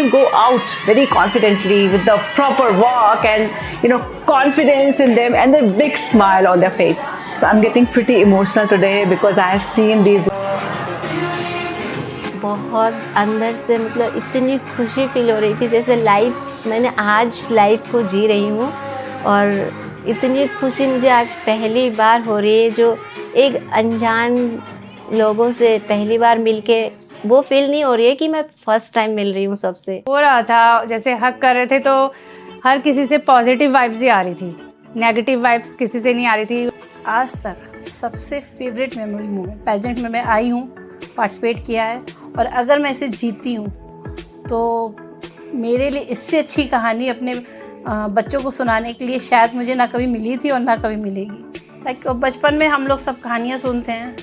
women go out very confidently with the proper walk and confidence in them and a big smile on their face. So I'm getting pretty emotional today because I have seen these. बहुत अंदर से मतलब इतनी खुशी feel हो रही थी जैसे मैंने आज लाइफ को जी रही हूँ, और इतनी खुशी मुझे आज पहली बार हो रही है, जो एक अनजान लोगों से पहली बार मिलके वो फील नहीं हो रही है कि मैं फर्स्ट टाइम मिल रही हूँ सबसे। हो रहा था जैसे हक कर रहे थे तो हर किसी से पॉजिटिव वाइब्स ही आ रही थी, नेगेटिव वाइब्स किसी से नहीं आ रही थी। आज तक सबसे फेवरेट मेमोरी मोमेंट पेजेंट में मैं आई हूँ, पार्टिसिपेट किया है, और अगर मैं इसे जीतती हूँ तो मेरे लिए इससे अच्छी कहानी अपने बच्चों को सुनाने के लिए शायद मुझे ना कभी मिली थी और ना कभी मिलेगी। लाइक बचपन में हम लोग सब कहानियाँ सुनते हैं,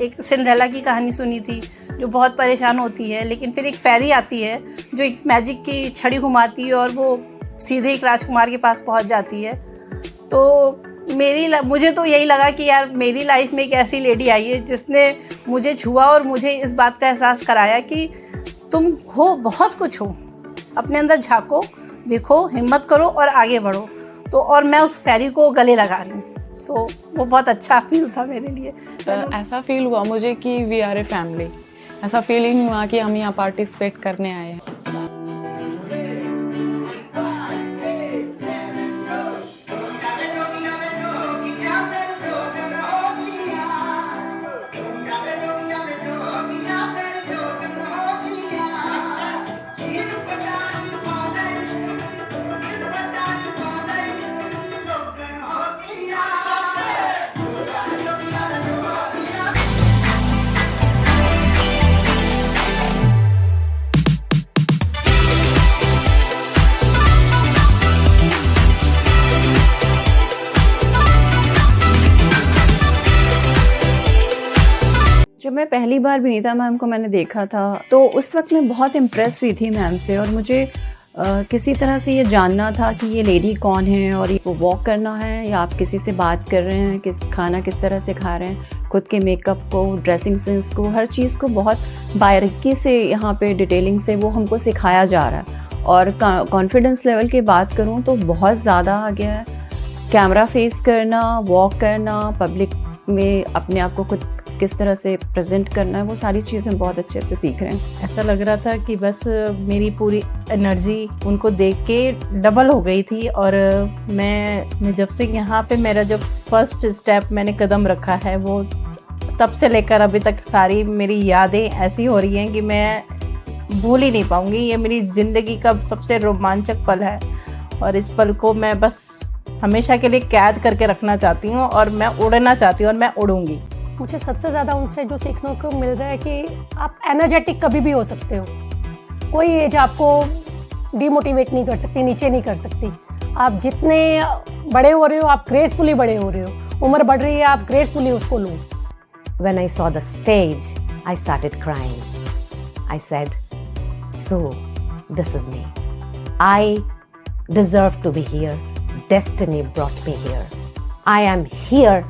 एक सिंड्रेला की कहानी सुनी थी जो बहुत परेशान होती है, लेकिन फिर एक फेरी आती है जो एक मैजिक की छड़ी घुमाती है और वो सीधे एक राजकुमार के पास पहुंच जाती है। तो मुझे तो यही लगा कि यार मेरी लाइफ में एक ऐसी लेडी आई है जिसने मुझे छुआ और मुझे इस बात का एहसास कराया कि तुम हो, बहुत कुछ हो, अपने अंदर झांको, देखो, हिम्मत करो और आगे बढ़ो। तो और मैं उस फेरी को गले लगा लूँ। सो वो बहुत अच्छा फील था मेरे लिए। ऐसा फील हुआ मुझे कि वी आर ए फैमिली, ऐसा फीलिंग हुआ कि हम यहाँ पार्टिसिपेट करने आए हैं। जब मैं पहली बार विनीता मैम को मैंने देखा था तो उस वक्त मैं बहुत इम्प्रेस हुई थी मैम से, और मुझे किसी तरह से ये जानना था कि ये लेडी कौन है और ये वॉक करना है या आप किसी से बात कर रहे हैं, खाना किस तरह से खा रहे हैं, खुद के मेकअप को, ड्रेसिंग सेंस को, हर चीज़ को बहुत बारीकी से यहाँ पे डिटेलिंग से वो हमको सिखाया जा रहा है। और कॉन्फिडेंस लेवल की बात करूँ तो बहुत ज़्यादा आ गया है। कैमरा फेस करना, वॉक करना, पब्लिक में अपने आप को खुद किस तरह से प्रेजेंट करना है, वो सारी चीज़ें बहुत अच्छे से सीख रहे हैं। ऐसा लग रहा था कि बस मेरी पूरी एनर्जी उनको देख के डबल हो गई थी। और मैं जब से यहाँ पे मेरा जो फर्स्ट स्टेप मैंने कदम रखा है, वो तब से लेकर अभी तक सारी मेरी यादें ऐसी हो रही हैं कि मैं भूल ही नहीं पाऊंगी। ये मेरी ज़िंदगी का सबसे रोमांचक पल है और इस पल को मैं बस हमेशा के लिए कैद करके रखना चाहती हूँ और मैं उड़ना चाहती हूँ और मैं उड़ूंगी। मुझे सबसे ज़्यादा उनसे जो सीखने को मिल रहा है कि आप एनर्जेटिक कभी भी हो सकते हो, कोई एज आपको डीमोटिवेट नहीं कर सकती, नीचे नहीं कर सकती। आप जितने बड़े हो रहे हो आप ग्रेसफुली बड़े हो रहे हो, उम्र बढ़ रही है आप ग्रेसफुली उसको लो। When I saw the stage, I started crying. I said, so this is me. I deserve to be here. Destiny brought me here. I am here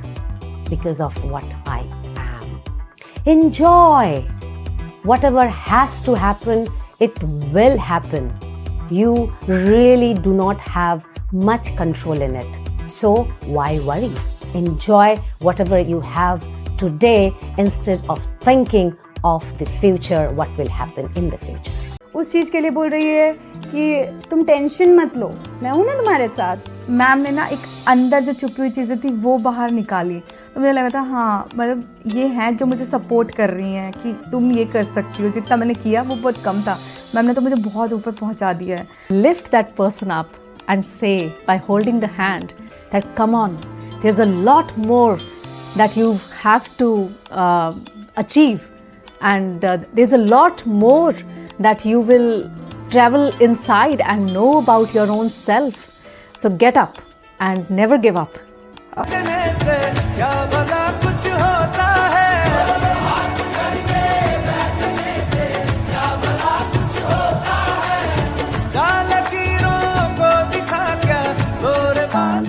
because of what I am. Enjoy. Whatever has to happen, it will happen. You really do not have much control in it. So why worry? Enjoy whatever you have today instead of thinking of the future, what will happen in the future. उस चीज़ के लिए बोल रही है कि तुम tension मत लो, मैं हूँ ना तुम्हारे साथ। मैम ने ना एक अंदर जो छुपी हुई चीज़ें थी वो बाहर निकाली, तो मुझे लगा था हाँ मतलब ये हैं जो मुझे सपोर्ट कर रही हैं कि तुम ये कर सकती हो। जितना मैंने किया वो बहुत कम था, मैम ने तो मुझे बहुत ऊपर पहुँचा दिया है। Lift that person up and say by holding the hand that come on, there's a lot more that you have to achieve, and there's a lot more that you will travel inside and know about your own self. So get up and never give up.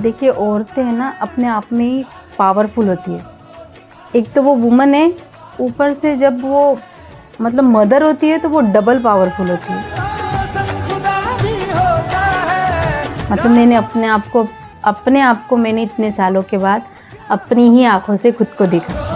देखिए औरतें हैं ना अपने आप में ही powerful होती है। एक तो वो वुमन है, ऊपर से जब वो मतलब मदर होती है तो वो डबल पावरफुल होती है। मतलब मैंने अपने आप को मैंने इतने सालों के बाद अपनी ही आंखों से खुद को देखा।